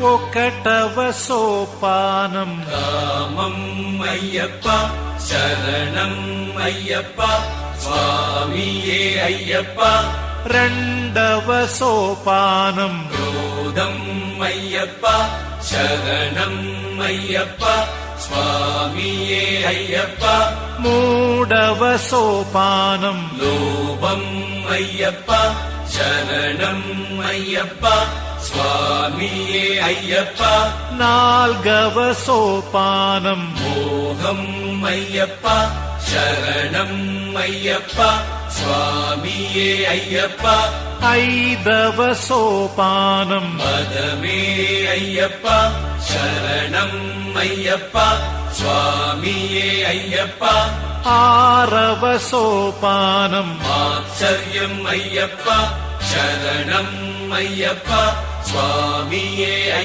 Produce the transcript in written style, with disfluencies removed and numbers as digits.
ఒకటవ సోపానం రామం అయ్యప్ప శరణం అయ్యప్ప స్వామియే అయ్యప్ప. రెండవ సోపానం క్రోధం అయ్యప్ప శరణం అయ్యప్ప స్వామియే అయ్యప్ప. మూడవ సోపానం లోభం అయ్యప్ప శరణం అయ్యప్ప స్వామియే అయ్యప్ప. నాల్గవ సోపానం మోహం అయ్యప్ప శరణం అయ్యప్ప స్వామియే అయ్యప్ప. ఐదవ సోపానం మదమే అయ్యప్ప శరణం అయ్యప్ప స్వామియే అయ్యప్ప. ఆరవ సోపానం మాత్సర్యం అయ్యప్ప శరణం అయ్యప్ప స్వామియే